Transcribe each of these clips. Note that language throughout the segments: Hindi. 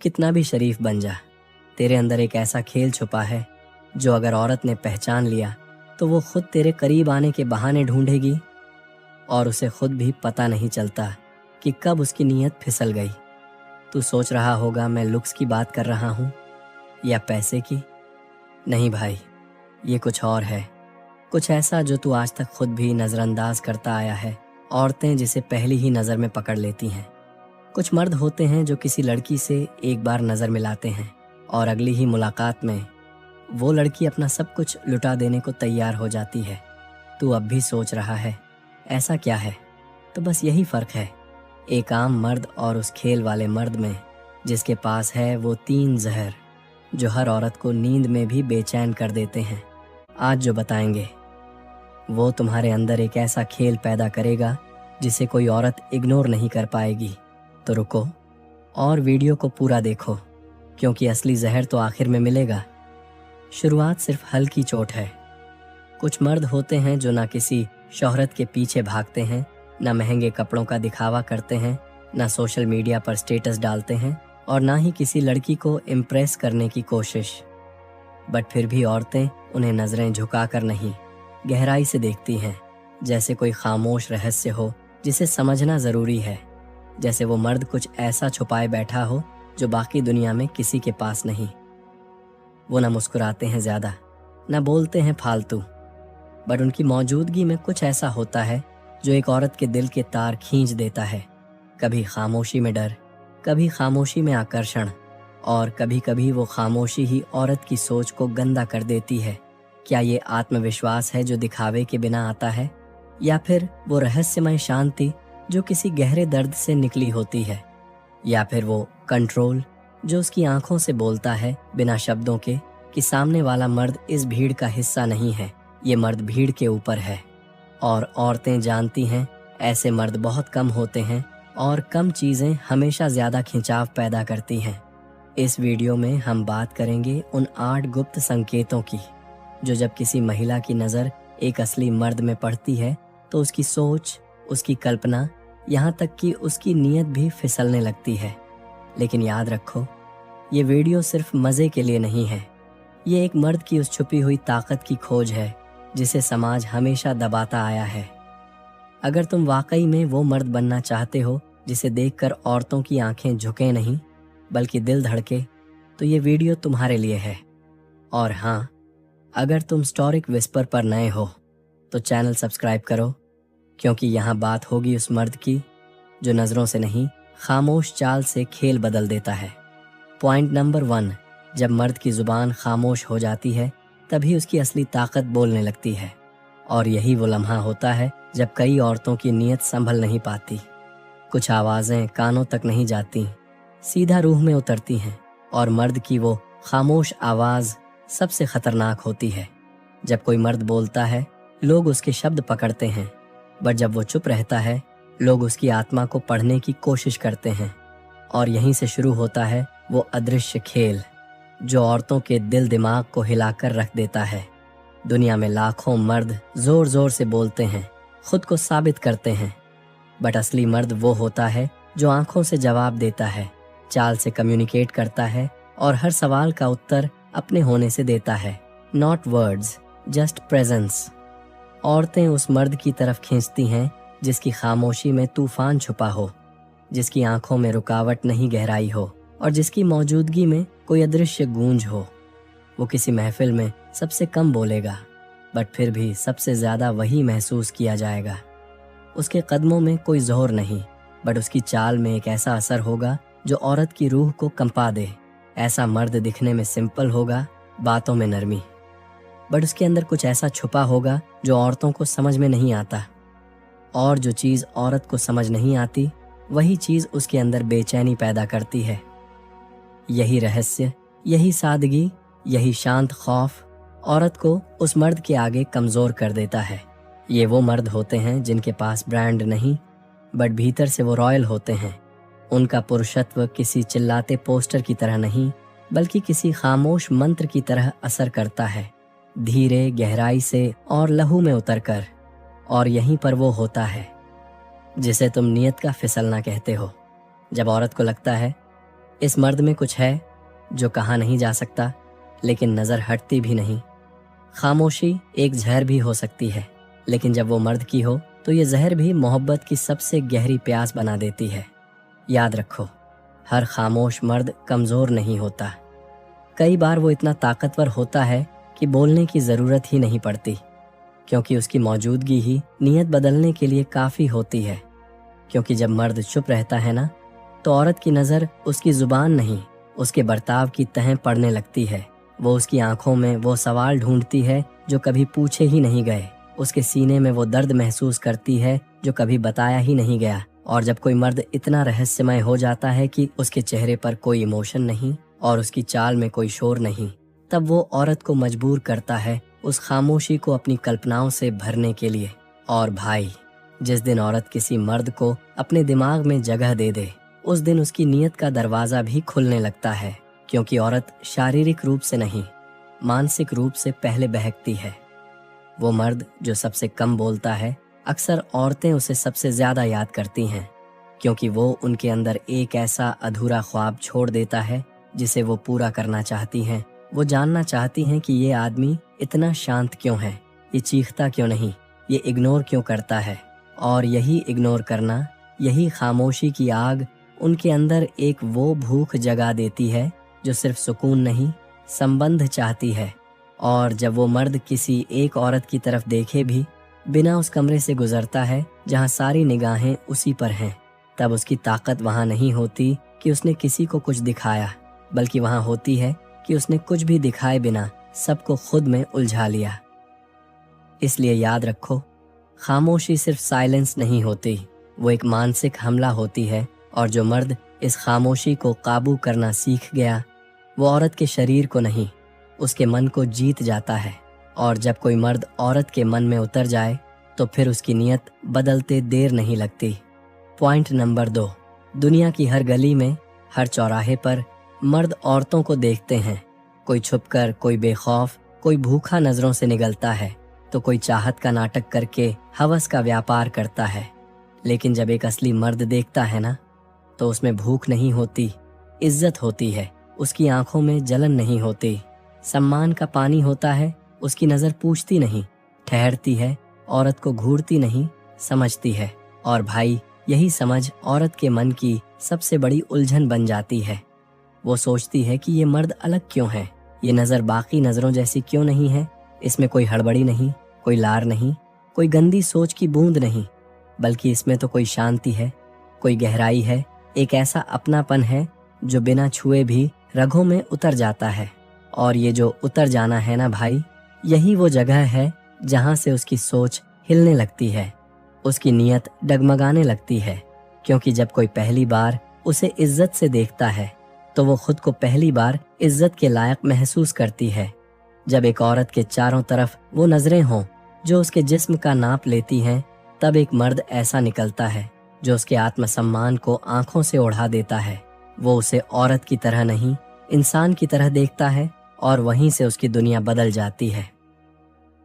कितना भी शरीफ बन जा, तेरे अंदर एक ऐसा खेल छुपा है जो अगर औरत ने पहचान लिया तो वो खुद तेरे करीब आने के बहाने ढूंढेगी और उसे खुद भी पता नहीं चलता कि कब उसकी नीयत फिसल गई। तू सोच रहा होगा मैं लुक्स की बात कर रहा हूँ या पैसे की। नहीं भाई, ये कुछ और है, कुछ ऐसा जो तू आज तक खुद भी नज़रअंदाज करता आया है। औरतें जिसे पहली ही नज़र में पकड़ लेती हैं। कुछ मर्द होते हैं जो किसी लड़की से एक बार नज़र मिलाते हैं और अगली ही मुलाकात में वो लड़की अपना सब कुछ लुटा देने को तैयार हो जाती है। तू अब भी सोच रहा है ऐसा क्या है? तो बस यही फ़र्क है एक आम मर्द और उस खेल वाले मर्द में, जिसके पास है वो 3 जहर जो हर औरत को नींद में भी बेचैन कर देते हैं। आज जो बताएंगे वो तुम्हारे अंदर एक ऐसा खेल पैदा करेगा जिसे कोई औरत इग्नोर नहीं कर पाएगी। तो रुको और वीडियो को पूरा देखो, क्योंकि असली जहर तो आखिर में मिलेगा। शुरुआत सिर्फ हल्की चोट है। कुछ मर्द होते हैं जो ना किसी शोहरत के पीछे भागते हैं, ना महंगे कपड़ों का दिखावा करते हैं, ना सोशल मीडिया पर स्टेटस डालते हैं और ना ही किसी लड़की को इम्प्रेस करने की कोशिश। बट फिर भी औरतें उन्हें नज़रें झुकाकर नहीं, गहराई से देखती हैं, जैसे कोई खामोश रहस्य हो जिसे समझना ज़रूरी है। जैसे वो मर्द कुछ ऐसा छुपाए बैठा हो जो बाकी दुनिया में किसी के पास नहीं। वो ना मुस्कुराते हैं ज़्यादा, ना बोलते हैं फालतू, बट उनकी मौजूदगी में कुछ ऐसा होता है जो एक औरत के दिल के तार खींच देता है। कभी खामोशी में डर, कभी खामोशी में आकर्षण और कभी कभी वो खामोशी ही औरत की सोच को गंदा कर देती है। क्या ये आत्मविश्वास है जो दिखावे के बिना आता है, या फिर वो रहस्यमय शांति जो किसी गहरे दर्द से निकली होती है, या फिर वो कंट्रोल जो उसकी आंखों से बोलता है बिना शब्दों के कि सामने वाला मर्द इस भीड़ का हिस्सा नहीं है, ये मर्द भीड़ के ऊपर है। और औरतें जानती हैं ऐसे मर्द बहुत कम होते हैं और कम चीज़ें हमेशा ज़्यादा खिंचाव पैदा करती हैं। इस वीडियो में हम बात करेंगे उन 8 गुप्त संकेतों की जो जब किसी महिला की नज़र एक असली मर्द में पड़ती है तो उसकी सोच, उसकी कल्पना, यहाँ तक कि उसकी नीयत भी फिसलने लगती है। लेकिन याद रखो, ये वीडियो सिर्फ मज़े के लिए नहीं है। ये एक मर्द की उस छुपी हुई ताकत की खोज है जिसे समाज हमेशा दबाता आया है। अगर तुम वाकई में वो मर्द बनना चाहते हो जिसे देखकर औरतों की आंखें झुके नहीं बल्कि दिल धड़के, तो ये वीडियो तुम्हारे लिए है। और हाँ, अगर तुम स्टोरिक विस्पर पर नए हो तो चैनल सब्सक्राइब करो, क्योंकि यहाँ बात होगी उस मर्द की जो नज़रों से नहीं, खामोश चाल से खेल बदल देता है। पॉइंट नंबर 1, जब मर्द की ज़ुबान खामोश हो जाती है तभी उसकी असली ताकत बोलने लगती है। और यही वो लम्हा होता है जब कई औरतों की नीयत संभल नहीं पाती। कुछ आवाज़ें कानों तक नहीं जाती, सीधा रूह में उतरती हैं, और मर्द की वो खामोश आवाज़ सबसे खतरनाक होती है। जब कोई मर्द बोलता है लोग उसके शब्द पकड़ते हैं, बट जब वो चुप रहता है लोग उसकी आत्मा को पढ़ने की कोशिश करते हैं। और यहीं से शुरू होता है वो अदृश्य खेल जो औरतों के दिल दिमाग को हिलाकर रख देता है। दुनिया में लाखों मर्द जोर जोर से बोलते हैं, खुद को साबित करते हैं, बट असली मर्द वो होता है जो आंखों से जवाब देता है, चाल से कम्युनिकेट करता है और हर सवाल का उत्तर अपने होने से देता है। Not words, just presence. औरतें उस मर्द की तरफ खींचती हैं जिसकी खामोशी में तूफान छुपा हो, जिसकी आंखों में रुकावट नहीं गहराई हो और जिसकी मौजूदगी में कोई अदृश्य गूंज हो। वो किसी महफिल में सबसे कम बोलेगा, बट फिर भी सबसे ज़्यादा वही महसूस किया जाएगा। उसके कदमों में कोई जोर नहीं, बट उसकी चाल में एक ऐसा असर होगा जो औरत की रूह को कंपा दे। ऐसा मर्द दिखने में सिंपल होगा, बातों में नरमी, बट उसके अंदर कुछ ऐसा छुपा होगा जो औरतों को समझ में नहीं आता। और जो चीज़ औरत को समझ नहीं आती, वही चीज़ उसके अंदर बेचैनी पैदा करती है। यही रहस्य, यही सादगी, यही शांत खौफ औरत को उस मर्द के आगे कमज़ोर कर देता है। ये वो मर्द होते हैं जिनके पास ब्रांड नहीं, बट भीतर से वो रॉयल होते हैं। उनका पुरुषत्व किसी चिल्लाते पोस्टर की तरह नहीं, बल्कि किसी खामोश मंत्र की तरह असर करता है, धीरे, गहराई से और लहू में उतरकर। और यहीं पर वो होता है जिसे तुम नियत का फिसलना कहते हो। जब औरत को लगता है इस मर्द में कुछ है जो कहा नहीं जा सकता, लेकिन नजर हटती भी नहीं। खामोशी एक जहर भी हो सकती है, लेकिन जब वो मर्द की हो तो ये जहर भी मोहब्बत की सबसे गहरी प्यास बना देती है। याद रखो, हर खामोश मर्द कमजोर नहीं होता। कई बार वो इतना ताकतवर होता है कि बोलने की जरूरत ही नहीं पड़ती, क्योंकि उसकी मौजूदगी ही नीयत बदलने के लिए काफी होती है। क्योंकि जब मर्द चुप रहता है ना, तो औरत की नजर उसकी जुबान नहीं, उसके बर्ताव की तह पड़ने लगती है। वो उसकी आंखों में वो सवाल ढूंढती है जो कभी पूछे ही नहीं गए। उसके सीने में वो दर्द महसूस करती है जो कभी बताया ही नहीं गया। और जब कोई मर्द इतना रहस्यमय हो जाता है कि उसके चेहरे पर कोई इमोशन नहीं और उसकी चाल में कोई शोर नहीं, तब वो औरत को मजबूर करता है उस खामोशी को अपनी कल्पनाओं से भरने के लिए। और भाई, जिस दिन औरत किसी मर्द को अपने दिमाग में जगह दे दे, उस दिन उसकी नीयत का दरवाजा भी खुलने लगता है। क्योंकि औरत शारीरिक रूप से नहीं, मानसिक रूप से पहले बहकती है। वो मर्द जो सबसे कम बोलता है, अक्सर औरतें उसे सबसे ज्यादा याद करती हैं, क्योंकि वो उनके अंदर एक ऐसा अधूरा ख्वाब छोड़ देता है जिसे वो पूरा करना चाहती हैं। वो जानना चाहती हैं कि ये आदमी इतना शांत क्यों है, ये चीखता क्यों नहीं, ये इग्नोर क्यों करता है। और यही इग्नोर करना, यही खामोशी की आग उनके अंदर एक वो भूख जगा देती है जो सिर्फ सुकून नहीं, संबंध चाहती है। और जब वो मर्द किसी एक औरत की तरफ देखे भी बिना उस कमरे से गुजरता है जहाँ सारी निगाहें उसी पर हैं, तब उसकी ताकत वहाँ नहीं होती कि उसने किसी को कुछ दिखाया, बल्कि वहाँ होती है कि उसने कुछ भी दिखाए बिना सबको खुद में उलझा लिया। इसलिए याद रखो, खामोशी सिर्फ साइलेंस नहीं होती, वो एक मानसिक हमला होती है। और जो मर्द इस खामोशी को काबू करना सीख गया, वो औरत के शरीर को नहीं, उसके मन को जीत जाता है। और जब कोई मर्द औरत के मन में उतर जाए, तो फिर उसकी नीयत बदलते देर नहीं लगती। पॉइंट नंबर 2, दुनिया की हर गली में, हर चौराहे पर मर्द औरतों को देखते हैं। कोई छुपकर, कोई बेखौफ, कोई भूखा नजरों से निगलता है, तो कोई चाहत का नाटक करके हवस का व्यापार करता है। लेकिन जब एक असली मर्द देखता है ना, तो उसमें भूख नहीं होती, इज्जत होती है। उसकी आंखों में जलन नहीं होती, सम्मान का पानी होता है। उसकी नजर पूछती नहीं, ठहरती है। औरत को घूरती नहीं, समझती है। और भाई, यही समझ औरत के मन की सबसे बड़ी उलझन बन जाती है। वो सोचती है कि ये मर्द अलग क्यों है, ये नजर बाकी नजरों जैसी क्यों नहीं है। इसमें कोई हड़बड़ी नहीं, कोई लार नहीं, कोई गंदी सोच की बूंद नहीं, बल्कि इसमें तो कोई शांति है, कोई गहराई है, एक ऐसा अपनापन है जो बिना छुए भी रगों में उतर जाता है। और ये जो उतर जाना है ना भाई, यही वो जगह है जहाँ से उसकी सोच हिलने लगती है, उसकी नीयत डगमगाने लगती है। क्योंकि जब कोई पहली बार उसे इज्जत से देखता है, तो वो खुद को पहली बार इज्जत के लायक महसूस करती है। जब एक औरत के चारों तरफ वो नजरें हों जो उसके जिस्म का नाप लेती हैं, तब एक मर्द ऐसा निकलता है जो उसके आत्मसम्मान को आंखों से ओढ़ा देता है। वो उसे औरत की तरह नहीं, इंसान की तरह देखता है, और वहीं से उसकी दुनिया बदल जाती है।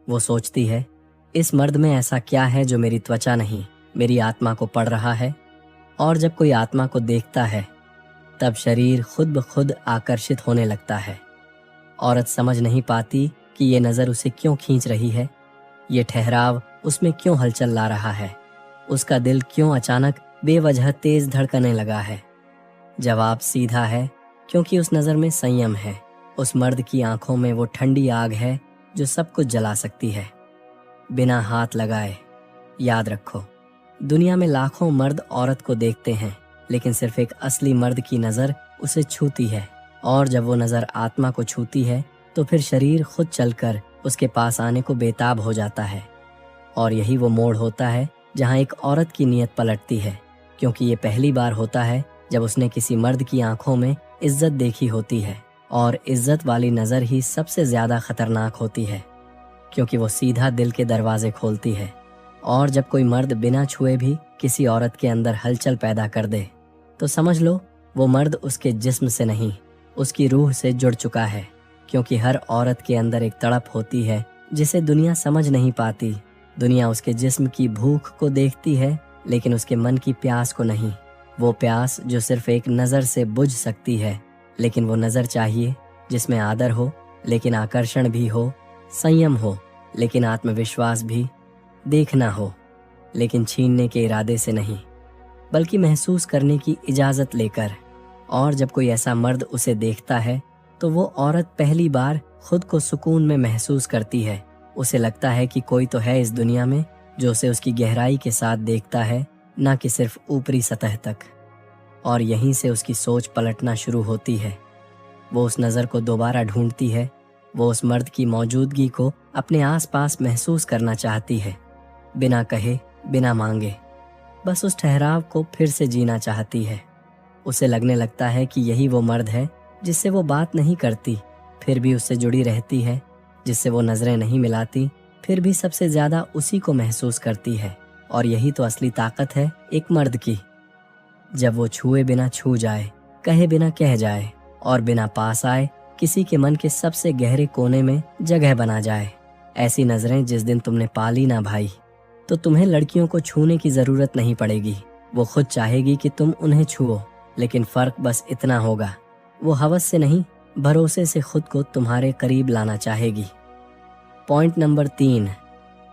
वो सोचती है, इस मर्द में ऐसा क्या है जो मेरी त्वचा नहीं, मेरी आत्मा को पढ़ रहा है। और जब कोई आत्मा को देखता है, तब शरीर खुद ब खुद आकर्षित होने लगता है। औरत समझ नहीं पाती कि ये नजर उसे क्यों खींच रही है, ये ठहराव उसमें क्यों हलचल ला रहा है, उसका दिल क्यों अचानक बेवजह तेज धड़कने लगा है। जवाब सीधा है, क्योंकि उस नजर में संयम है। उस मर्द की आंखों में वो ठंडी आग है जो सब कुछ जला सकती है, बिना हाथ लगाए। याद रखो, दुनिया में लाखों मर्द औरत को देखते हैं, लेकिन सिर्फ एक असली मर्द की नजर उसे छूती है। और जब वो नजर आत्मा को छूती है, तो फिर शरीर खुद चलकर उसके पास आने को बेताब हो जाता है। और यही वो मोड़ होता है जहाँ एक औरत की नीयत पलटती है, क्योंकि ये पहली बार होता है जब उसने किसी मर्द की आंखों में इज्जत देखी होती है। और इज्जत वाली नजर ही सबसे ज्यादा खतरनाक होती है, क्योंकि वो सीधा दिल के दरवाजे खोलती है। और जब कोई मर्द बिना छुए भी किसी औरत के अंदर हलचल पैदा कर दे, तो समझ लो वो मर्द उसके जिस्म से नहीं, उसकी रूह से जुड़ चुका है। क्योंकि हर औरत के अंदर एक तड़प होती है जिसे दुनिया समझ नहीं पाती। दुनिया उसके जिस्म की भूख को देखती है, लेकिन उसके मन की प्यास को नहीं। वो प्यास जो सिर्फ एक नज़र से बुझ सकती है, लेकिन वो नज़र चाहिए जिसमें आदर हो लेकिन आकर्षण भी हो, संयम हो लेकिन आत्मविश्वास भी, देखना हो लेकिन छीनने के इरादे से नहीं, बल्कि महसूस करने की इजाज़त लेकर। और जब कोई ऐसा मर्द उसे देखता है तो वो औरत पहली बार खुद को सुकून में महसूस करती है। उसे लगता है कि कोई तो है इस दुनिया में जो उसे उसकी गहराई के साथ देखता है, ना कि सिर्फ ऊपरी सतह तक। और यहीं से उसकी सोच पलटना शुरू होती है। वो उस नज़र को दोबारा ढूंढती है। वो उस मर्द की मौजूदगी को अपने आसपास महसूस करना चाहती है, बिना कहे, बिना मांगे। बस उस ठहराव को फिर से जीना चाहती है। उसे लगने लगता है कि यही वो मर्द है जिससे वो बात नहीं करती, फिर भी उससे जुड़ी रहती है, जिससे वो नज़रें नहीं मिलाती, फिर भी सबसे ज़्यादा उसी को महसूस करती है। और यही तो असली ताकत है एक मर्द की। जब वो छुए बिना छू जाए, कहे बिना कह जाए और बिना पास आए किसी के मन के सबसे गहरे कोने में जगह बना जाए। ऐसी नज़रें जिस दिन तुमने पाली ना भाई, तो तुम्हें लड़कियों को छूने की ज़रूरत नहीं पड़ेगी। वो खुद चाहेगी कि तुम उन्हें छुओ, लेकिन फ़र्क बस इतना होगा, वो हवस से नहीं, भरोसे से खुद को तुम्हारे करीब लाना चाहेगी। पॉइंट नंबर 3,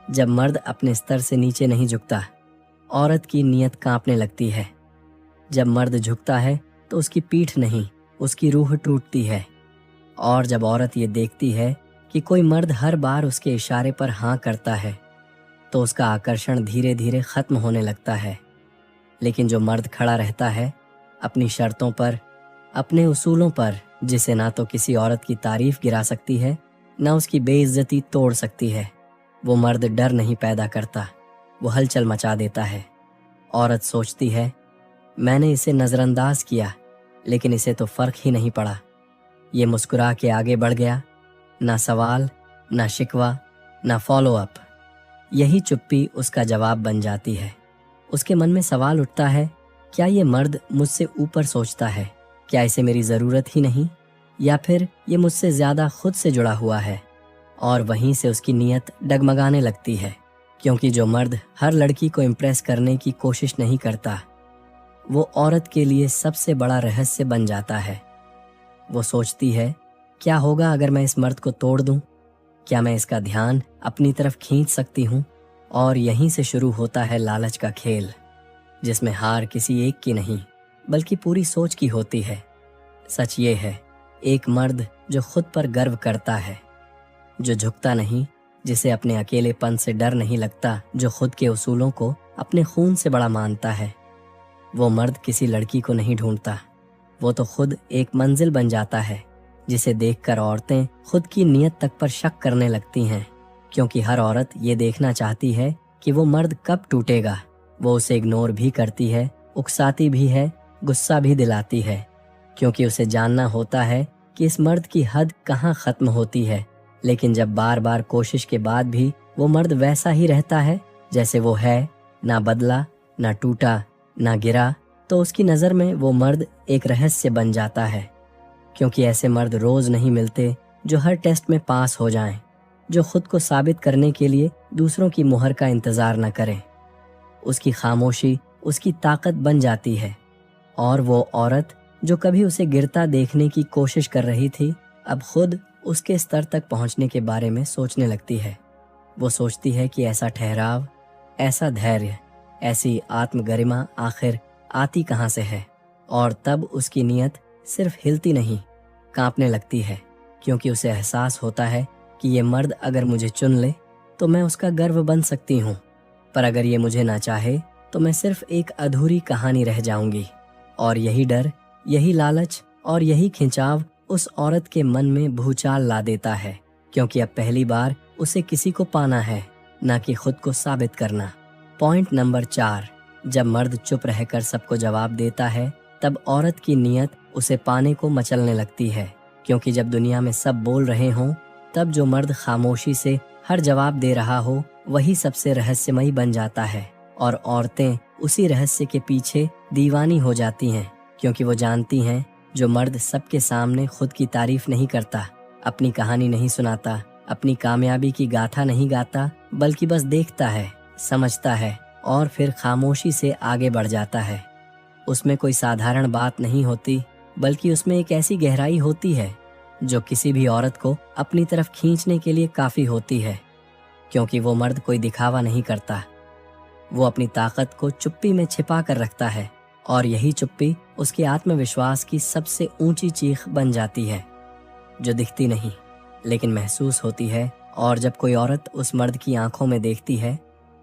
जब मर्द अपने स्तर से नीचे नहीं झुकता, औरत की नीयत कांपने लगती है। जब मर्द झुकता है तो उसकी पीठ नहीं, उसकी रूह टूटती है। और जब औरत ये देखती है कि कोई मर्द हर बार उसके इशारे पर हाँ करता है, तो उसका आकर्षण धीरे धीरे खत्म होने लगता है। लेकिन जो मर्द खड़ा रहता है अपनी शर्तों पर, अपने उसूलों पर, जिसे ना तो किसी औरत की तारीफ गिरा सकती है, ना उसकी बेइज्जती तोड़ सकती है, वो मर्द डर नहीं पैदा करता, वो हलचल मचा देता है। औरत सोचती है, मैंने इसे नज़रअंदाज किया लेकिन इसे तो फ़र्क ही नहीं पड़ा। ये मुस्कुरा के आगे बढ़ गया, ना सवाल, ना शिकवा, ना फॉलो अप। यही चुप्पी उसका जवाब बन जाती है। उसके मन में सवाल उठता है, क्या ये मर्द मुझसे ऊपर सोचता है? क्या इसे मेरी ज़रूरत ही नहीं? या फिर ये मुझसे ज़्यादा खुद से जुड़ा हुआ है? और वहीं से उसकी नीयत डगमगाने लगती है, क्योंकि जो मर्द हर लड़की को इम्प्रेस करने की कोशिश नहीं करता, वो औरत के लिए सबसे बड़ा रहस्य बन जाता है। वो सोचती है, क्या होगा अगर मैं इस मर्द को तोड़ दूं? क्या मैं इसका ध्यान अपनी तरफ खींच सकती हूँ? और यहीं से शुरू होता है लालच का खेल, जिसमें हार किसी एक की नहीं बल्कि पूरी सोच की होती है। सच ये है, एक मर्द जो खुद पर गर्व करता है, जो झुकता नहीं, जिसे अपने अकेलेपन से डर नहीं लगता, जो खुद के उसूलों को अपने खून से बड़ा मानता है, वो मर्द किसी लड़की को नहीं ढूंढता, वो तो खुद एक मंजिल बन जाता है, जिसे देखकर औरतें खुद की नीयत तक पर शक करने लगती हैं, क्योंकि हर औरत ये देखना चाहती है कि वो मर्द कब टूटेगा। वो उसे इग्नोर भी करती है, उकसाती भी है, गुस्सा भी दिलाती है, क्योंकि उसे जानना होता है कि इस मर्द की हद कहाँ खत्म होती है। लेकिन जब बार बार कोशिश के बाद भी वो मर्द वैसा ही रहता है जैसे वो है, ना बदला, ना टूटा, ना गिरा, तो उसकी नज़र में वो मर्द एक रहस्य बन जाता है। क्योंकि ऐसे मर्द रोज नहीं मिलते जो हर टेस्ट में पास हो जाएं, जो खुद को साबित करने के लिए दूसरों की मुहर का इंतजार न करें। उसकी खामोशी उसकी ताकत बन जाती है। और वो औरत जो कभी उसे गिरता देखने की कोशिश कर रही थी, अब खुद उसके स्तर तक पहुंचने के बारे में सोचने लगती है। वो सोचती है कि ऐसा ठहराव, ऐसा धैर्य, ऐसी आत्मगरिमा आखिर आती कहाँ से है। और तब उसकी नीयत सिर्फ हिलती नहीं, कांपने लगती है, क्योंकि उसे एहसास होता है कि ये मर्द अगर मुझे चुन ले तो मैं उसका गर्व बन सकती हूँ, पर अगर ये मुझे ना चाहे तो मैं सिर्फ एक अधूरी कहानी रह जाऊंगी। और यही डर, यही लालच और यही खिंचाव उस औरत के मन में भूचाल ला देता है, क्योंकि अब पहली बार उसे किसी को पाना है, ना कि खुद को साबित करना। पॉइंट नंबर 4, जब मर्द चुप रहकर सबको जवाब देता है, तब औरत की नीयत उसे पाने को मचलने लगती है, क्योंकि जब दुनिया में सब बोल रहे हों, तब जो मर्द खामोशी से हर जवाब दे रहा हो, वही सबसे रहस्यमयी बन जाता है। और औरतें उसी रहस्य के पीछे दीवानी हो जाती हैं, क्योंकि वो जानती हैं जो मर्द सबके सामने खुद की तारीफ नहीं करता, अपनी कहानी नहीं सुनाता, अपनी कामयाबी की गाथा नहीं गाता, बल्कि बस देखता है, समझता है और फिर खामोशी से आगे बढ़ जाता है, उसमें कोई साधारण बात नहीं होती, बल्कि उसमें एक ऐसी गहराई होती है जो किसी भी औरत को अपनी तरफ खींचने के लिए काफी होती है। क्योंकि वो मर्द कोई दिखावा नहीं करता, वो अपनी ताकत को चुप्पी में छिपा कर रखता है, और यही चुप्पी उसके आत्मविश्वास की सबसे ऊंची चीख बन जाती है, जो दिखती नहीं लेकिन महसूस होती है। और जब कोई औरत उस मर्द की आंखों में देखती है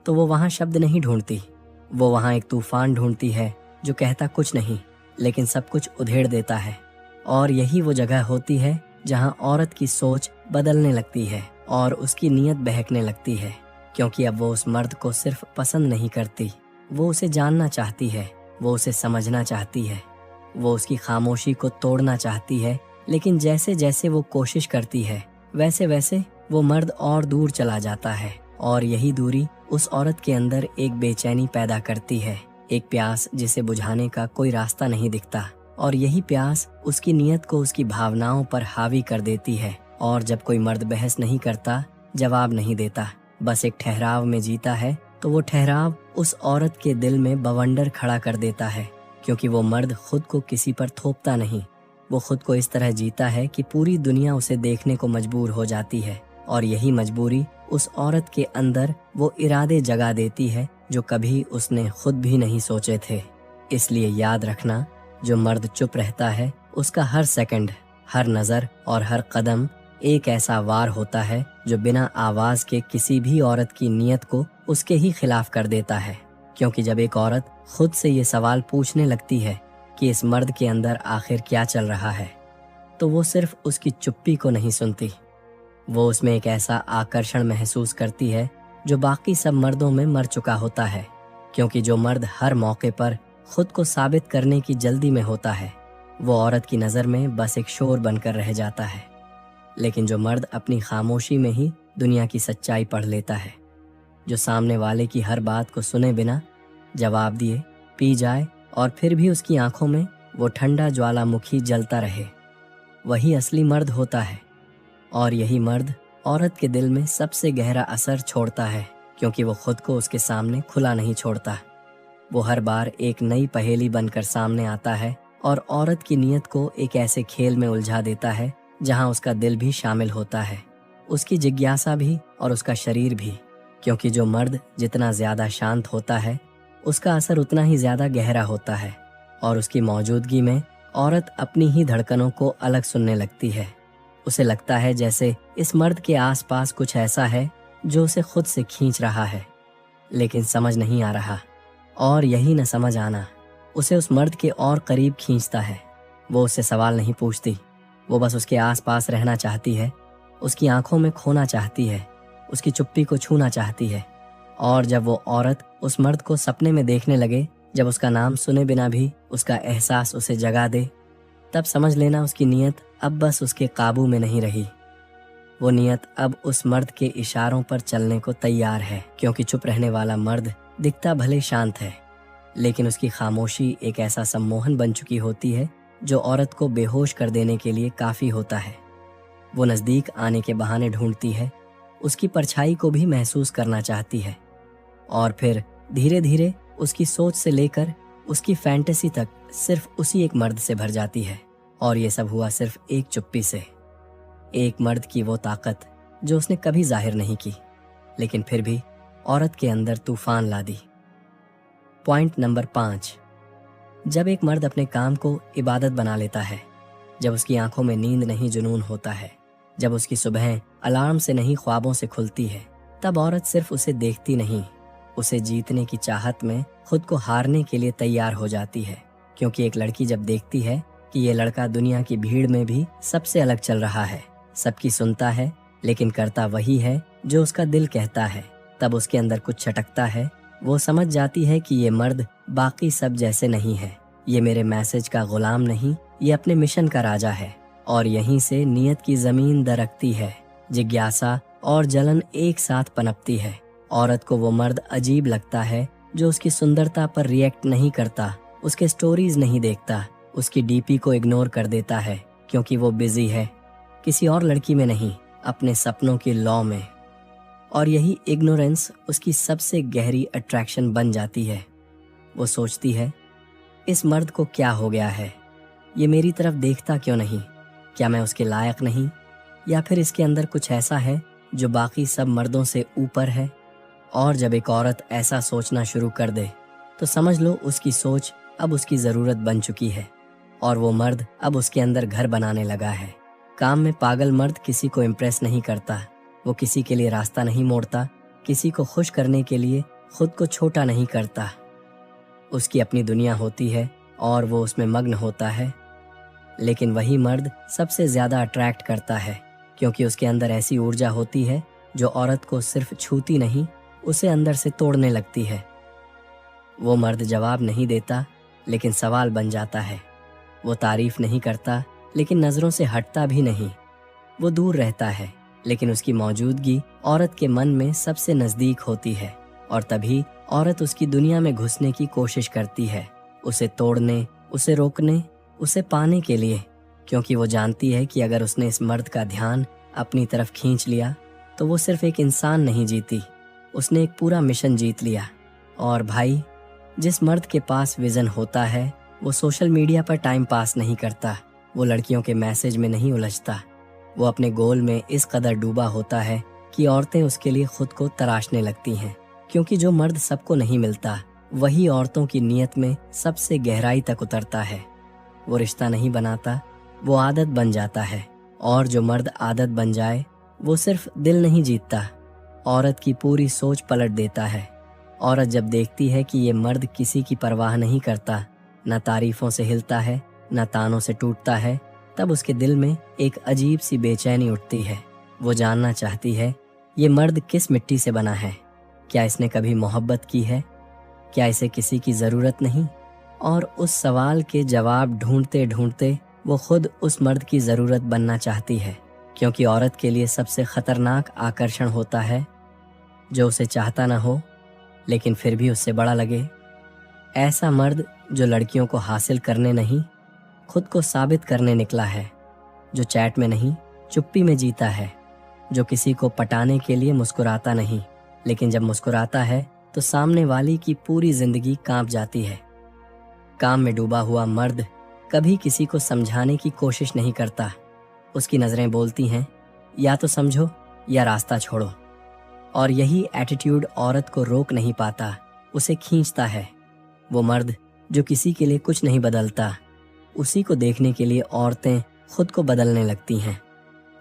तो वो वहां शब्द नहीं ढूंढती, वो वहां एक तूफान ढूंढती है जो कहता कुछ नहीं लेकिन सब कुछ उधेड़ देता है। और यही वो जगह होती है जहां औरत की सोच बदलने लगती है और उसकी नीयत बहकने लगती है, क्योंकि अब वो उस मर्द को सिर्फ पसंद नहीं करती, वो उसे जानना चाहती है, वो उसे समझना चाहती है, वो उसकी खामोशी को तोड़ना चाहती है। लेकिन जैसे जैसे वो कोशिश करती है वैसे वैसे वो मर्द और दूर चला जाता है, और यही दूरी उस औरत के अंदर एक बेचैनी पैदा करती है, एक प्यास जिसे बुझाने का कोई रास्ता नहीं दिखता। और यही प्यास उसकी नीयत को उसकी भावनाओं पर हावी कर देती है। और जब कोई मर्द बहस नहीं करता, जवाब नहीं देता, बस एक ठहराव में जीता है, तो वो ठहराव उस औरत के दिल में बवंडर खड़ा कर देता है। क्योंकि वो मर्द खुद को किसी पर थोपता नहीं, वो खुद को इस तरह जीता है कि पूरी दुनिया उसे देखने को मजबूर हो जाती है। और यही मजबूरी उस औरत के अंदर वो इरादे जगा देती है जो कभी उसने खुद भी नहीं सोचे थे। इसलिए याद रखना, जो मर्द चुप रहता है उसका हर सेकंड, हर नजर और हर कदम एक ऐसा वार होता है जो बिना आवाज के किसी भी औरत की नीयत को उसके ही खिलाफ कर देता है। क्योंकि जब एक औरत खुद से ये सवाल पूछने लगती है कि इस मर्द के अंदर आखिर क्या चल रहा है, तो वो सिर्फ उसकी चुप्पी को नहीं सुनती, वो उसमें एक ऐसा आकर्षण महसूस करती है जो बाकी सब मर्दों में मर चुका होता है। क्योंकि जो मर्द हर मौके पर खुद को साबित करने की जल्दी में होता है, वो औरत की नज़र में बस एक शोर बनकर रह जाता है। लेकिन जो मर्द अपनी खामोशी में ही दुनिया की सच्चाई पढ़ लेता है, जो सामने वाले की हर बात को सुने बिना जवाब दिए पी जाए और फिर भी उसकी आंखों में वो ठंडा ज्वालामुखी जलता रहे, वही असली मर्द होता है। और यही मर्द औरत के दिल में सबसे गहरा असर छोड़ता है, क्योंकि वो खुद को उसके सामने खुला नहीं छोड़ता। वो हर बार एक नई पहेली बनकर सामने आता है और औरत की नीयत को एक ऐसे खेल में उलझा देता है जहां उसका दिल भी शामिल होता है, उसकी जिज्ञासा भी और उसका शरीर भी। क्योंकि जो मर्द जितना ज्यादा शांत होता है उसका असर उतना ही ज्यादा गहरा होता है, और उसकी मौजूदगी में औरत अपनी ही धड़कनों को अलग सुनने लगती है। उसे लगता है जैसे इस मर्द के आसपास कुछ ऐसा है जो उसे खुद से खींच रहा है, लेकिन समझ नहीं आ रहा। और यही न समझ आना उसे उस मर्द के और करीब खींचता है। वो उससे सवाल नहीं पूछती, वो बस उसके आसपास रहना चाहती है, उसकी आंखों में खोना चाहती है, उसकी चुप्पी को छूना चाहती है। और जब वो औरत उस मर्द को सपने में देखने लगे, जब उसका नाम सुने बिना भी उसका एहसास उसे जगा दे, तब समझ लेना उसकी नीयत अब बस उसके काबू में नहीं रही। वो नीयत अब उस मर्द के इशारों पर चलने को तैयार है। क्योंकि चुप रहने वाला मर्द दिखता भले शांत है, लेकिन उसकी खामोशी एक ऐसा सम्मोहन बन चुकी होती है जो औरत को बेहोश कर देने के लिए काफी होता है। वो नजदीक आने के बहाने ढूंढती है, उसकी परछाई को भी महसूस करना चाहती है, और फिर धीरे धीरे उसकी सोच से लेकर उसकी फैंटेसी तक सिर्फ उसी एक मर्द से भर जाती है। और ये सब हुआ सिर्फ एक चुप्पी से, एक मर्द की वो ताकत जो उसने कभी जाहिर नहीं की, लेकिन फिर भी औरत के अंदर तूफान ला दी। पॉइंट नंबर 5, जब एक मर्द अपने काम को इबादत बना लेता है, जब उसकी आंखों में नींद नहीं जुनून होता है, जब उसकी सुबह अलार्म से नहीं ख्वाबों से खुलती है, तब औरत सिर्फ उसे देखती नहीं, उसे जीतने की चाहत में खुद को हारने के लिए तैयार हो जाती है। क्योंकि एक लड़की जब देखती है कि ये लड़का दुनिया की भीड़ में भी सबसे अलग चल रहा है, सबकी सुनता है लेकिन करता वही है जो उसका दिल कहता है, तब उसके अंदर कुछ छटकता है। वो समझ जाती है कि ये मर्द बाकी सब जैसे नहीं है, ये मेरे मैसेज का गुलाम नहीं, ये अपने मिशन का राजा है। और यहीं से नीयत की जमीन दरकती है, जिज्ञासा और जलन एक साथ पनपती है। औरत को वो मर्द अजीब लगता है जो उसकी सुंदरता पर रिएक्ट नहीं करता, उसके स्टोरीज नहीं देखता, उसकी डीपी को इग्नोर कर देता है, क्योंकि वो बिजी है किसी और लड़की में नहीं, अपने सपनों की लौ में। और यही इग्नोरेंस उसकी सबसे गहरी अट्रैक्शन बन जाती है। वो सोचती है इस मर्द को क्या हो गया है? ये मेरी तरफ देखता क्यों नहीं? क्या मैं उसके लायक नहीं? या फिर इसके अंदर कुछ ऐसा है जो बाकी सब मर्दों से ऊपर है? और जब एक औरत ऐसा सोचना शुरू कर दे तो समझ लो उसकी सोच अब उसकी ज़रूरत बन चुकी है और वो मर्द अब उसके अंदर घर बनाने लगा है। काम में पागल मर्द किसी को इम्प्रेस नहीं करता, वो किसी के लिए रास्ता नहीं मोड़ता, किसी को खुश करने के लिए खुद को छोटा नहीं करता। उसकी अपनी दुनिया होती है और वो उसमें मग्न होता है। लेकिन वही मर्द सबसे ज़्यादा अट्रैक्ट करता है क्योंकि उसके अंदर ऐसी ऊर्जा होती है जो औरत को सिर्फ छूती नहीं, उसे अंदर से तोड़ने लगती है। वो मर्द जवाब नहीं देता लेकिन सवाल बन जाता है। वो तारीफ नहीं करता लेकिन नज़रों से हटता भी नहीं। वो दूर रहता है लेकिन उसकी मौजूदगी औरत के मन में सबसे नज़दीक होती है और तभी औरत उसकी दुनिया में घुसने की कोशिश करती है, उसे तोड़ने, उसे रोकने, उसे पाने के लिए, क्योंकि वो जानती है कि अगर उसने इस मर्द का ध्यान अपनी तरफ खींच लिया तो वो सिर्फ एक इंसान नहीं जीती, उसने एक पूरा मिशन जीत लिया। और भाई, जिस मर्द के पास विजन होता है वो सोशल मीडिया पर टाइम पास नहीं करता, वो लड़कियों के मैसेज में नहीं उलझता, वो अपने गोल में इस कदर डूबा होता है कि औरतें उसके लिए खुद को तराशने लगती हैं, क्योंकि जो मर्द सबको नहीं मिलता वही औरतों की नीयत में सबसे गहराई तक उतरता है। वो रिश्ता नहीं बनाता, वो आदत बन जाता है, और जो मर्द आदत बन जाए वो सिर्फ दिल नहीं जीतता, औरत की पूरी सोच पलट देता है। औरत जब देखती है कि ये मर्द किसी की परवाह नहीं करता, न तारीफों से हिलता है न तानों से टूटता है, तब उसके दिल में एक अजीब सी बेचैनी उठती है। वो जानना चाहती है ये मर्द किस मिट्टी से बना है, क्या इसने कभी मोहब्बत की है, क्या इसे किसी की ज़रूरत नहीं? और उस सवाल के जवाब ढूंढते ढूंढते वो खुद उस मर्द की ज़रूरत बनना चाहती है, क्योंकि औरत के लिए सबसे ख़तरनाक आकर्षण होता है जो उसे चाहता ना हो लेकिन फिर भी उससे बड़ा लगे। ऐसा मर्द जो लड़कियों को हासिल करने नहीं, खुद को साबित करने निकला है, जो चैट में नहीं चुप्पी में जीता है, जो किसी को पटाने के लिए मुस्कुराता नहीं लेकिन जब मुस्कुराता है तो सामने वाली की पूरी जिंदगी कांप जाती है। काम में डूबा हुआ मर्द कभी किसी को समझाने की कोशिश नहीं करता, उसकी नज़रें बोलती हैं या तो समझो या रास्ता छोड़ो। और यही एटीट्यूड औरत को रोक नहीं पाता, उसे खींचता है। वो मर्द जो किसी के लिए कुछ नहीं बदलता, उसी को देखने के लिए औरतें खुद को बदलने लगती हैं।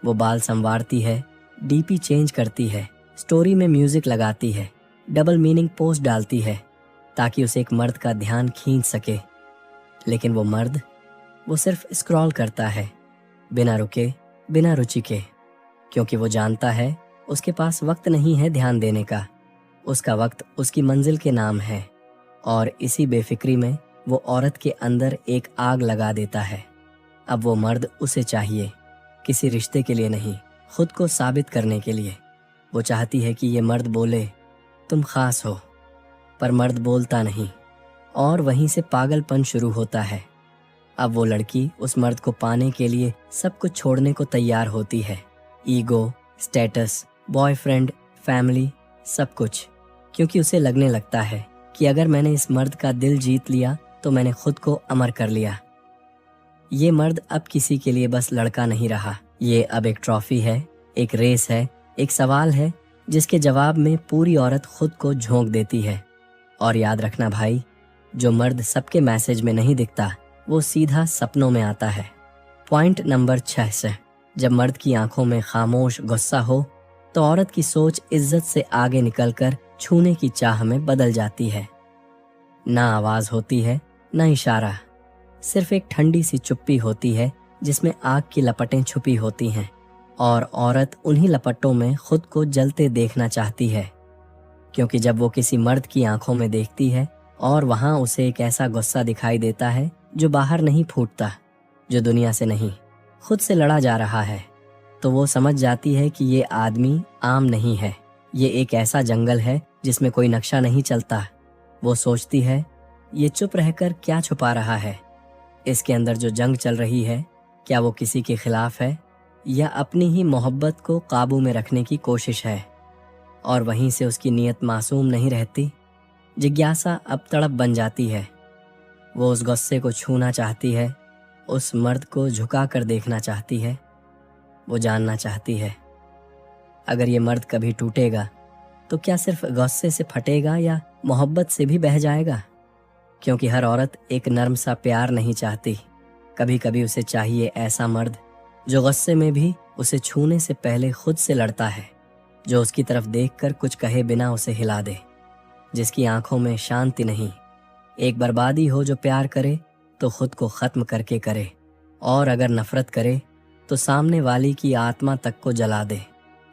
वो बाल संवारती है, डीपी चेंज करती है, स्टोरी में म्यूजिक लगाती है, डबल मीनिंग पोस्ट डालती है ताकि उसे एक मर्द का ध्यान खींच सके। लेकिन वो मर्द, वो सिर्फ स्क्रॉल करता है, बिना रुके, बिना रुचि के, क्योंकि वो जानता है उसके पास वक्त नहीं है ध्यान देने का। उसका वक्त उसकी मंजिल के नाम है, और इसी बेफिक्री में वो औरत के अंदर एक आग लगा देता है। अब वो मर्द उसे चाहिए, किसी रिश्ते के लिए नहीं, खुद को साबित करने के लिए। वो चाहती है कि ये मर्द बोले तुम खास हो, पर मर्द बोलता नहीं, और वहीं से पागलपन शुरू होता है। अब वो लड़की उस मर्द को पाने के लिए सब कुछ छोड़ने को तैयार होती है, ईगो, स्टेटस, बॉयफ्रेंड, फैमिली, सब कुछ, क्योंकि उसे लगने लगता है कि अगर मैंने इस मर्द का दिल जीत लिया तो मैंने खुद को अमर कर लिया। ये मर्द अब किसी के लिए बस लड़का नहीं रहा, ये अब एक ट्रॉफी है, एक रेस है, एक सवाल है जिसके जवाब में पूरी औरत खुद को झोंक देती है। और याद रखना भाई, जो मर्द सबके मैसेज में नहीं दिखता वो सीधा सपनों में आता है। पॉइंट नंबर 6 से, जब मर्द की आंखों में खामोश गुस्सा हो तो औरत की सोच इज्जत से आगे निकलकर छूने की चाह में बदल जाती है। ना आवाज होती है, ना इशारा, सिर्फ एक ठंडी सी चुप्पी होती है जिसमें आग की लपटें छुपी होती हैं, और औरत उन्हीं लपटों में खुद को जलते देखना चाहती है, क्योंकि जब वो किसी मर्द की आंखों में देखती है और वहां उसे एक ऐसा गुस्सा दिखाई देता है जो बाहर नहीं फूटता, जो दुनिया से नहीं खुद से लड़ा जा रहा है, तो वो समझ जाती है कि ये आदमी आम नहीं है, ये एक ऐसा जंगल है जिसमें कोई नक्शा नहीं चलता। वो सोचती है ये चुप रहकर क्या छुपा रहा है, इसके अंदर जो जंग चल रही है क्या वो किसी के खिलाफ है या अपनी ही मोहब्बत को काबू में रखने की कोशिश है। और वहीं से उसकी नीयत मासूम नहीं रहती, जिज्ञासा अब तड़प बन जाती है। वो उस गुस्से को छूना चाहती है, उस मर्द को झुका कर देखना चाहती है। वो जानना चाहती है, अगर ये मर्द कभी टूटेगा तो क्या सिर्फ गुस्से से फटेगा या मोहब्बत से भी बह जाएगा? क्योंकि हर औरत एक नर्म सा प्यार नहीं चाहती। कभी कभी उसे चाहिए ऐसा मर्द जो गुस्से में भी उसे छूने से पहले खुद से लड़ता है, जो उसकी तरफ देखकर कुछ कहे बिना उसे हिला दे, जिसकी आंखों में शांति नहीं। एक बर्बादी हो जो प्यार करे तो खुद को खत्म करके करे, और अगर नफरत करे तो सामने वाली की आत्मा तक को जला दे।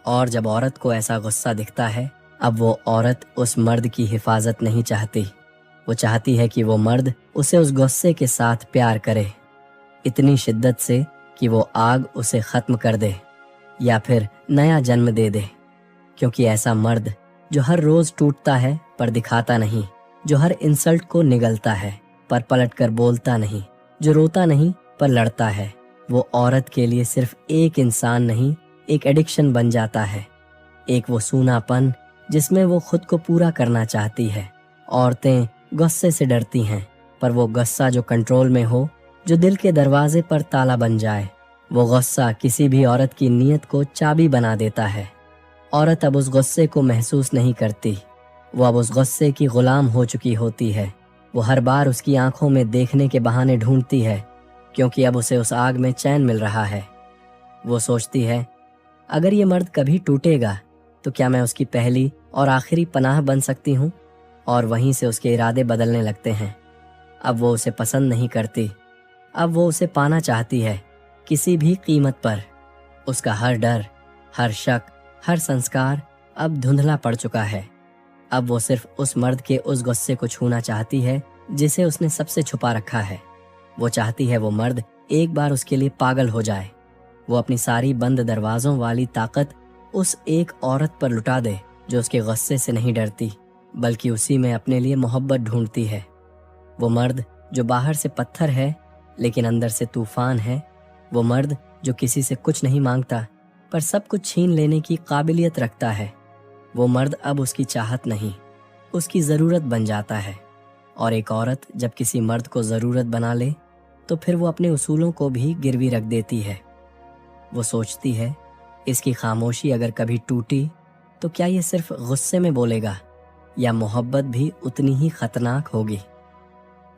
और जब औरत को ऐसा गुस्सा दिखता है, अब वो औरत उस मर्द की हिफाजत नहीं चाहती। वो चाहती है कि वो मर्द उसे उस गुस्से के साथ प्यार करे, इतनी शिद्दत से कि वो आग उसे खत्म कर दे या फिर नया जन्म दे दे। क्योंकि ऐसा मर्द जो हर रोज टूटता है पर दिखाता नहीं, जो हर इंसल्ट को निगलता है पर पलटकर बोलता नहीं, जो रोता नहीं पर लड़ता है, वो औरत के लिए सिर्फ एक इंसान नहीं, एक एडिक्शन बन जाता है। एक वो सूनापन जिसमें वो खुद को पूरा करना चाहती है। औरतें गुस्से से डरती हैं, पर वो गुस्सा जो कंट्रोल में हो, जो दिल के दरवाजे पर ताला बन जाए, वो गुस्सा किसी भी औरत की नीयत को चाबी बना देता है। औरत अब उस गुस्से को महसूस नहीं करती, वो अब उस गुस्से की गुलाम हो चुकी होती है। वो हर बार उसकी आंखों में देखने के बहाने ढूंढती है, क्योंकि अब उसे उस आग में चैन मिल रहा है। वो सोचती है, अगर ये मर्द कभी टूटेगा तो क्या मैं उसकी पहली और आखिरी पनाह बन सकती हूँ? और वहीं से उसके इरादे बदलने लगते हैं। अब वो उसे पसंद नहीं करती, अब वो उसे पाना चाहती है, किसी भी कीमत पर। उसका हर डर, हर शक, हर संस्कार अब धुंधला पड़ चुका है। अब वो सिर्फ उस मर्द के उस गुस्से को छूना चाहती है जिसे उसने सबसे छुपा रखा है। वो चाहती है वो मर्द एक बार उसके लिए पागल हो जाए। वो अपनी सारी बंद दरवाजों वाली ताकत उस एक औरत पर लुटा दे जो उसके गुस्से से नहीं डरती, बल्कि उसी में अपने लिए मोहब्बत ढूंढती है। वो मर्द जो बाहर से पत्थर है लेकिन अंदर से तूफान है। वो मर्द जो किसी से कुछ नहीं मांगता पर सब कुछ छीन लेने की काबिलियत रखता है। वो मर्द अब उसकी चाहत नहीं, उसकी ज़रूरत बन जाता है। और एक औरत जब किसी मर्द को ज़रूरत बना ले तो फिर वो अपने उसूलों को भी गिरवी रख देती है। वो सोचती है, इसकी खामोशी अगर कभी टूटी तो क्या ये सिर्फ गुस्से में बोलेगा या मोहब्बत भी उतनी ही खतरनाक होगी।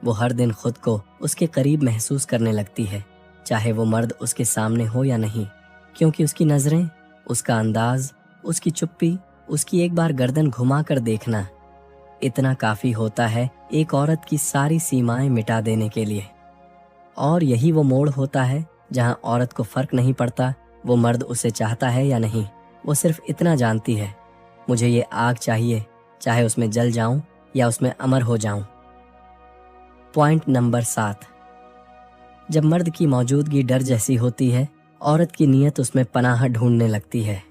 वो हर दिन खुद को उसके करीब महसूस करने लगती है, चाहे वो मर्द उसके सामने हो या नहीं, क्योंकि उसकी नजरें, उसका अंदाज, उसकी चुप्पी, उसकी एक बार गर्दन घुमाकर देखना इतना काफी होता है एक औरत की सारी सीमाएं मिटा देने के लिए। और यही वो मोड़ होता है जहां औरत को फर्क नहीं पड़ता वो मर्द उसे चाहता है या नहीं। वो सिर्फ इतना जानती है, मुझे ये आग चाहिए, चाहे उसमें जल जाऊं या उसमें अमर हो जाऊं। पॉइंट नंबर 7, जब मर्द की मौजूदगी डर जैसी होती है, औरत की नीयत उसमें पनाह ढूंढने लगती है।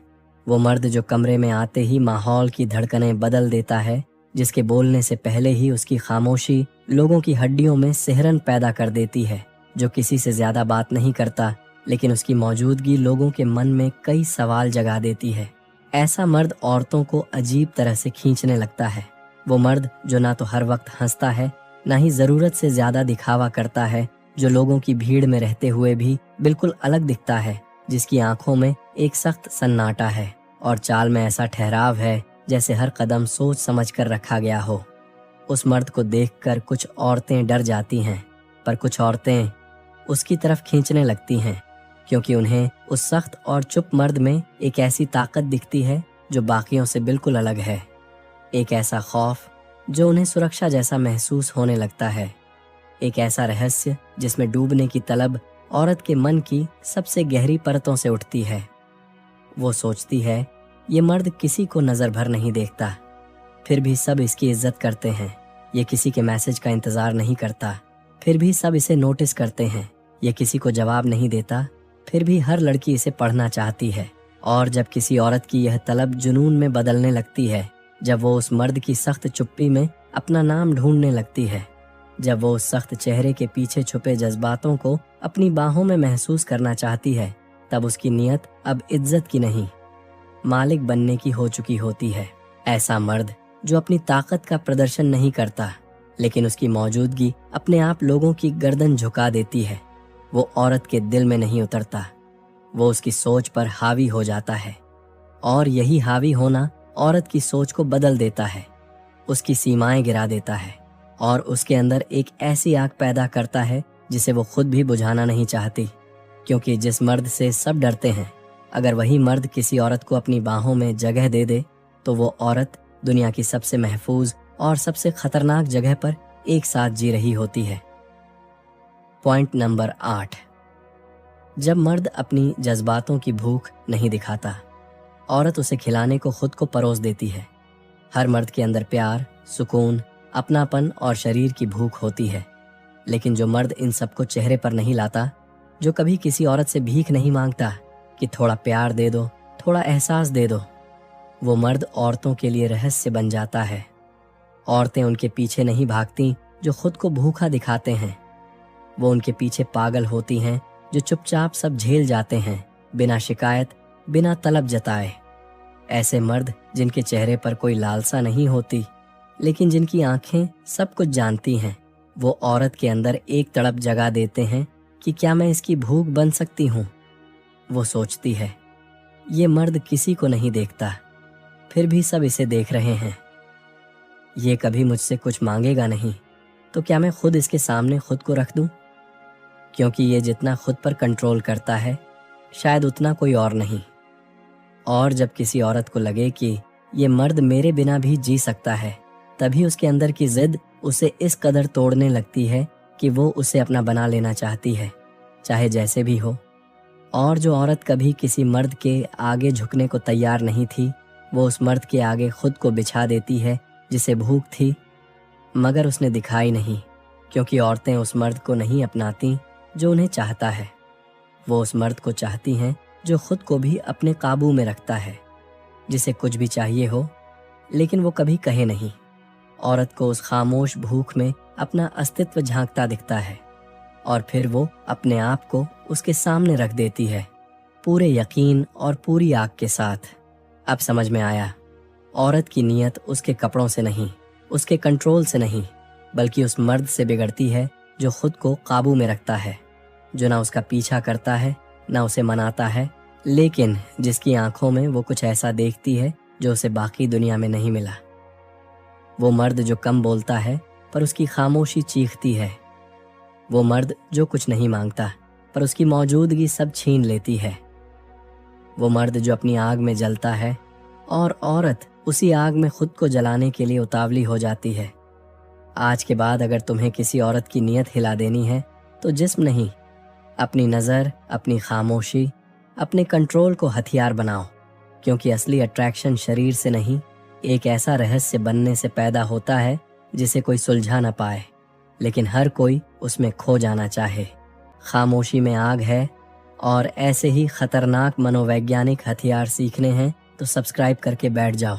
वो मर्द जो कमरे में आते ही माहौल की धड़कनें बदल देता है, जिसके बोलने से पहले ही उसकी खामोशी लोगों की हड्डियों में सिहरन पैदा कर देती है, जो किसी से ज्यादा बात नहीं करता लेकिन उसकी मौजूदगी लोगों के मन में कई सवाल जगा देती है। ऐसा मर्द औरतों को अजीब तरह से खींचने लगता है। वो मर्द जो ना तो हर वक्त हंसता है, ना ही जरूरत से ज्यादा दिखावा करता है, जो लोगों की भीड़ में रहते हुए भी बिल्कुल अलग दिखता है, जिसकी आंखों में एक सख्त सन्नाटा है और चाल में ऐसा ठहराव है जैसे हर कदम सोच समझ कर रखा गया हो। उस मर्द को देखकर कुछ औरतें डर जाती हैं, पर कुछ औरतें उसकी तरफ खींचने लगती हैं, क्योंकि उन्हें उस सख्त और चुप मर्द में एक ऐसी ताकत दिखती है जो बाकियों से बिल्कुल अलग है। एक ऐसा खौफ जो उन्हें सुरक्षा जैसा महसूस होने लगता है। एक ऐसा रहस्य जिसमें डूबने की तलब औरत के मन की सबसे गहरी परतों से उठती है। वो सोचती है, ये मर्द किसी को नजर भर नहीं देखता, फिर भी सब इसकी इज्जत करते हैं। ये किसी के मैसेज का इंतजार नहीं करता, फिर भी सब इसे नोटिस करते हैं। ये किसी को जवाब नहीं देता, फिर भी हर लड़की इसे पढ़ना चाहती है। और जब किसी औरत की यह तलब जुनून में बदलने लगती है, जब वो उस मर्द की सख्त चुप्पी में अपना नाम ढूंढने लगती है, जब वो उस सख्त चेहरे के पीछे छुपे जज्बातों को अपनी बाहों में महसूस करना चाहती है, तब उसकी नीयत अब इज्जत की नहीं, मालिक बनने की हो चुकी होती है। ऐसा मर्द जो अपनी ताकत का प्रदर्शन नहीं करता, लेकिन उसकी मौजूदगी अपने आप लोगों की गर्दन झुका देती है। वो औरत के दिल में नहीं उतरता, वो उसकी सोच पर हावी हो जाता है। और यही हावी होना औरत की सोच को बदल देता है, उसकी सीमाएं गिरा देता है और उसके अंदर एक ऐसी आग पैदा करता है जिसे वो खुद भी बुझाना नहीं चाहती। क्योंकि जिस मर्द से सब डरते हैं, अगर वही मर्द किसी औरत को अपनी बाहों में जगह दे दे तो वो औरत दुनिया की सबसे महफूज और सबसे खतरनाक जगह पर एक साथ जी रही होती है। Point number 8। जब मर्द अपनी जज्बातों की भूख नहीं दिखाता, औरत उसे खिलाने को खुद को परोस देती है। हर मर्द के अंदर प्यार, सुकून, अपनापन और शरीर की भूख होती है, लेकिन जो मर्द इन सबको चेहरे पर नहीं लाता, जो कभी किसी औरत से भीख नहीं मांगता कि थोड़ा प्यार दे दो, थोड़ा एहसास दे दो, वो मर्द औरतों के लिए रहस्य बन जाता है। औरतें उनके पीछे नहीं भागती जो खुद को भूखा दिखाते हैं, वो उनके पीछे पागल होती हैं जो चुपचाप सब झेल जाते हैं, बिना शिकायत, बिना तलब जताए। ऐसे मर्द जिनके चेहरे पर कोई लालसा नहीं होती, लेकिन जिनकी आंखें सब कुछ जानती हैं, वो औरत के अंदर एक तड़प जगा देते हैं कि क्या मैं इसकी भूख बन सकती हूँ। वो सोचती है, ये मर्द किसी को नहीं देखता, फिर भी सब इसे देख रहे हैं। ये कभी मुझसे कुछ मांगेगा नहीं, तो क्या मैं खुद इसके सामने खुद को रख दूं? क्योंकि ये जितना खुद पर कंट्रोल करता है, शायद उतना कोई और नहीं। और जब किसी औरत को लगे कि ये मर्द मेरे बिना भी जी सकता है, तभी उसके अंदर की जिद उसे इस कदर तोड़ने लगती है कि वो उसे अपना बना लेना चाहती है, चाहे जैसे भी हो। और जो औरत कभी किसी मर्द के आगे झुकने को तैयार नहीं थी, वो उस मर्द के आगे खुद को बिछा देती है जिसे भूख थी, मगर उसने दिखाई नहीं, क्योंकि औरतें उस मर्द को नहीं अपनाती जो उन्हें चाहता है। वो उस मर्द को चाहती हैं जो खुद को भी अपने काबू में रखता है, जिसे कुछ भी चाहिए हो लेकिन वो कभी कहे नहीं। औरत को उस खामोश भूख में अपना अस्तित्व झांकता दिखता है और फिर वो अपने आप को उसके सामने रख देती है, पूरे यकीन और पूरी आग के साथ। अब समझ में आया, औरत की नीयत उसके कपड़ों से नहीं, उसके कंट्रोल से नहीं, बल्कि उस मर्द से बिगड़ती है जो खुद को काबू में रखता है, जो ना उसका पीछा करता है, ना उसे मनाता है, लेकिन जिसकी आंखों में वो कुछ ऐसा देखती है जो उसे बाकी दुनिया में नहीं मिला। वो मर्द जो कम बोलता है पर उसकी खामोशी चीखती है। वो मर्द जो कुछ नहीं मांगता पर उसकी मौजूदगी सब छीन लेती है। वो मर्द जो अपनी आग में जलता है और औरत उसी आग में खुद को जलाने के लिए उतावली हो जाती है। आज के बाद अगर तुम्हें किसी औरत की नीयत हिला देनी है तो जिस्म नहीं, अपनी नज़र, अपनी खामोशी, अपने कंट्रोल को हथियार बनाओ, क्योंकि असली अट्रैक्शन शरीर से नहीं, एक ऐसा रहस्य बनने से पैदा होता है जिसे कोई सुलझा ना पाए, लेकिन हर कोई उसमें खो जाना चाहे। खामोशी में आग है और ऐसे ही खतरनाक मनोवैज्ञानिक हथियार सीखने हैं तो सब्सक्राइब करके बैठ जाओ।